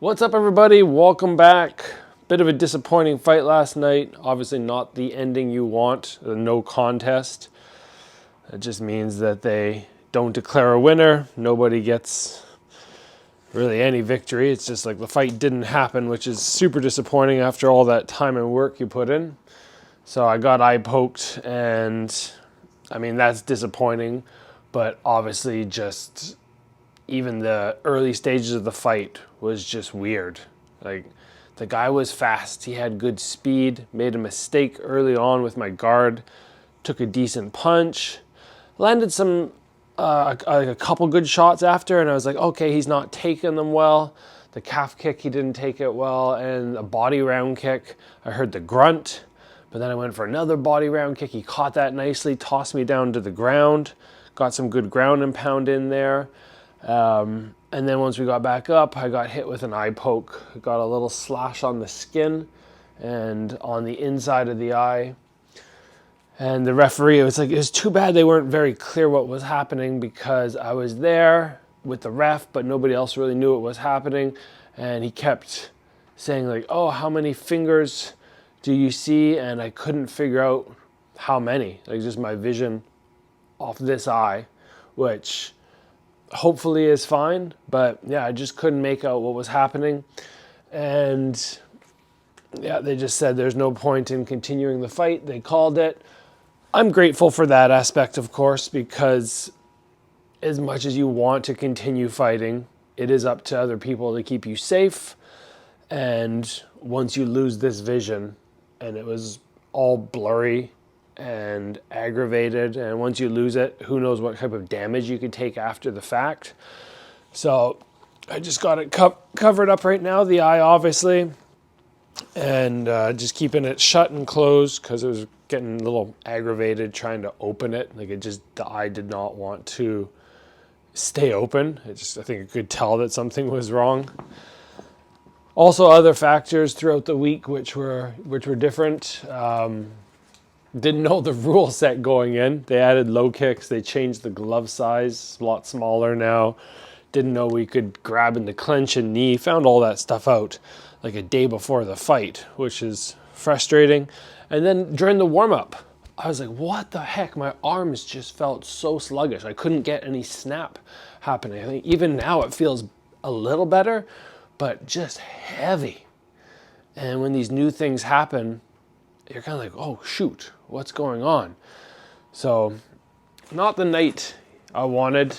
What's up, everybody? Welcome back. Bit of a disappointing fight last night. Obviously not the ending you want, the no contest. It just means that they don't declare a winner. Nobody gets really any victory. It's just like the fight didn't happen, which is super disappointing after all that time and work you put in. So I got eye poked, and I mean, that's disappointing, but obviously just even the early stages of the fight was just weird. Like, the guy was fast. He had good speed, made a mistake early on with my guard, took a decent punch, landed some, a couple good shots after, and I was like, okay, he's not taking them well. The calf kick, he didn't take it well, and a body round kick, I heard the grunt, but then I went for another body round kick. He caught that nicely, tossed me down to the ground, got some good ground and pound in there. And then once we got back up, I got hit with an eye poke. Got a little slash on the skin and on the inside of the eye. And the referee, it was too bad they weren't very clear what was happening, because I was there with the ref, but nobody else really knew what was happening. And he kept saying like, oh, how many fingers do you see? And I couldn't figure out how many, like just my vision off this eye, which hopefully is fine, but yeah, I just couldn't make out what was happening. And yeah, they just said there's no point in continuing the fight. They called it. I'm grateful for that aspect, of course, because as much as you want to continue fighting, it is up to other people to keep you safe. And once you lose this vision, and it was all blurry and aggravated, and once you lose it, who knows what type of damage you could take after the fact. So I just got it covered up right now, the eye obviously, and just keeping it shut and closed because it was getting a little aggravated trying to open it. Like, the eye did not want to stay open. I think it could tell that something was wrong. Also, other factors throughout the week which were different. Didn't know the rule set going in. They added low kicks. They changed the glove size. It's a lot smaller now. Didn't know we could grab in the clinch and knee. Found all that stuff out like a day before the fight, which is frustrating. And then during the warm-up, I was like, what the heck? My arms just felt so sluggish. I couldn't get any snap happening. I think even now it feels a little better, but just heavy. And when these new things happen, you're kind of like, oh, shoot, what's going on? So, not the night I wanted.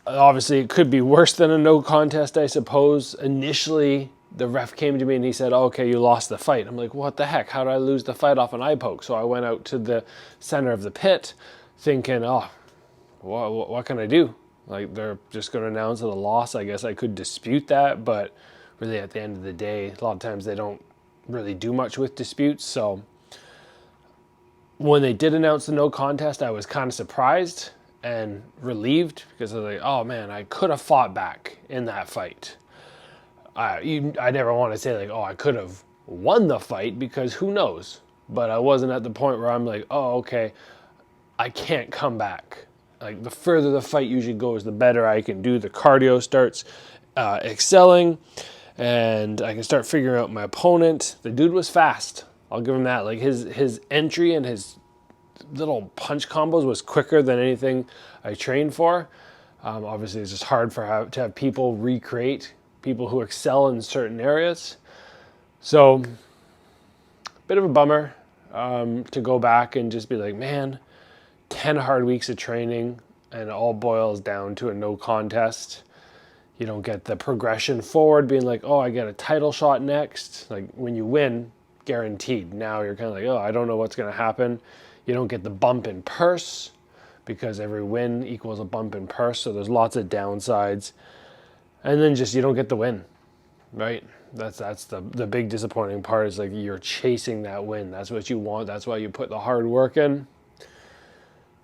Obviously it could be worse than a no contest, I suppose. Initially, the ref came to me and he said, oh, okay, you lost the fight. I'm like, what the heck? How did I lose the fight off an eye poke? So I went out to the center of the pit thinking, oh, what can I do? Like, they're just going to announce it a loss. I guess I could dispute that, but really at the end of the day, a lot of times they don't really do much with disputes. So when they did announce the no contest, I was kind of surprised and relieved, because I was like, oh man, I could have fought back in that fight. I never want to say like, oh, I could have won the fight, because who knows? But I wasn't at the point where I'm like, oh, okay, I can't come back. Like, the further the fight usually goes, the better I can do. The cardio starts excelling, and I can start figuring out my opponent. The dude was fast. I'll give him that. Like, his entry and his little punch combos was quicker than anything I trained for. Obviously, it's just hard to have people recreate, people who excel in certain areas. So, bit of a bummer to go back and just be like, man, 10 hard weeks of training, and it all boils down to a no contest. You don't get the progression forward, being like, oh, I get a title shot next. Like, when you win, guaranteed. Now you're kind of like, oh, I don't know what's going to happen. You don't get the bump in purse, because every win equals a bump in purse. So there's lots of downsides. And then just, you don't get the win, right? That's the big disappointing part, is like, you're chasing that win. That's what you want. That's why you put the hard work in.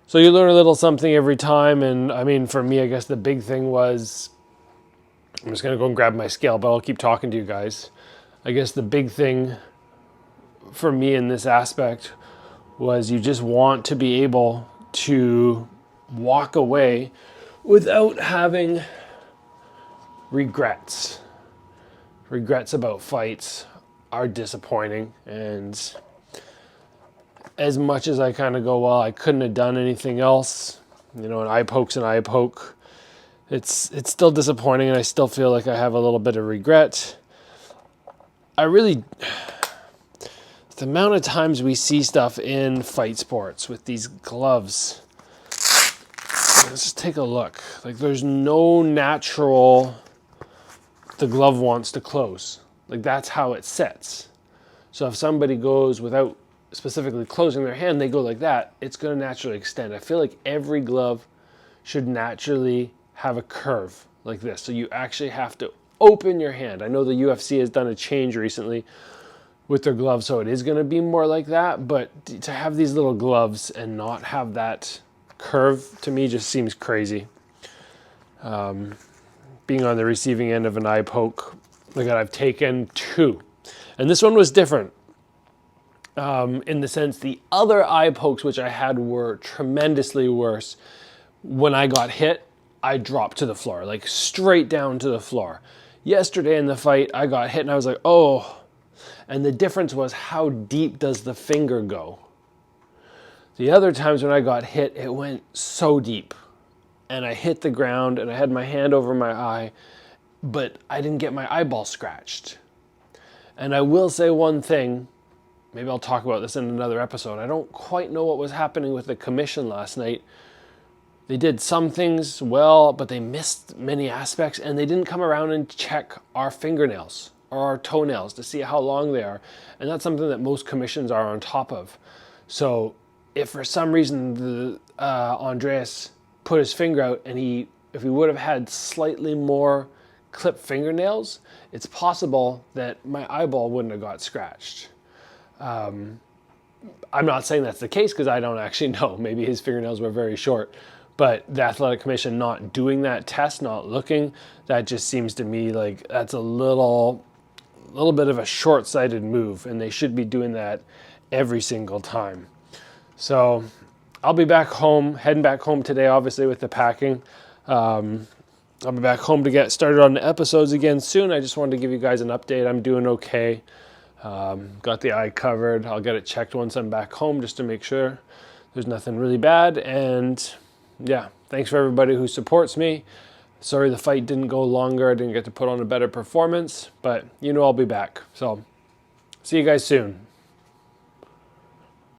So you learn a little something every time. And I mean, for me, I guess the big thing was, I'm just going to go and grab my scale, but I'll keep talking to you guys. I guess the big thing for me in this aspect was, you just want to be able to walk away without having regrets. Regrets about fights are disappointing, and as much as I kind of go, well, I couldn't have done anything else, you know, an eye poke's an eye poke, it's still disappointing, and I still feel like I have a little bit of regret. The amount of times we see stuff in fight sports with these gloves, let's just take a look. Like, there's no natural, the glove wants to close. Like, that's how it sets. So if somebody goes without specifically closing their hand, they go like that, it's going to naturally extend. I feel like every glove should naturally have a curve like this. So you actually have to open your hand. I know the UFC has done a change recently with their gloves, so it is going to be more like that, but to have these little gloves and not have that curve, to me, just seems crazy. Being on the receiving end of an eye poke, look at, I've taken 2, and this one was different. In the sense, the other eye pokes which I had were tremendously worse. When I got hit, I dropped to the floor, like straight down to the floor. Yesterday in the fight, I got hit and I was like, oh. And the difference was, how deep does the finger go? The other times when I got hit, it went so deep. And I hit the ground and I had my hand over my eye, but I didn't get my eyeball scratched. And I will say one thing, maybe I'll talk about this in another episode. I don't quite know what was happening with the commission last night. They did some things well, but they missed many aspects, and they didn't come around and check our fingernails or our toenails to see how long they are. And that's something that most commissions are on top of. So if for some reason Andreas put his finger out and if he would have had slightly more clipped fingernails, it's possible that my eyeball wouldn't have got scratched. I'm not saying that's the case because I don't actually know. Maybe his fingernails were very short. But the Athletic Commission not doing that test, not looking, that just seems to me like that's a little bit of a short-sighted move, and they should be doing that every single time. So I'll be back home, heading back home today, obviously, with the packing. I'll be back home to get started on the episodes again soon. I just wanted to give you guys an update. I'm doing okay. Got the eye covered. I'll get it checked once I'm back home just to make sure there's nothing really bad. And yeah, thanks for everybody who supports me. Sorry the fight didn't go longer. I didn't get to put on a better performance, but you know I'll be back. So see you guys soon.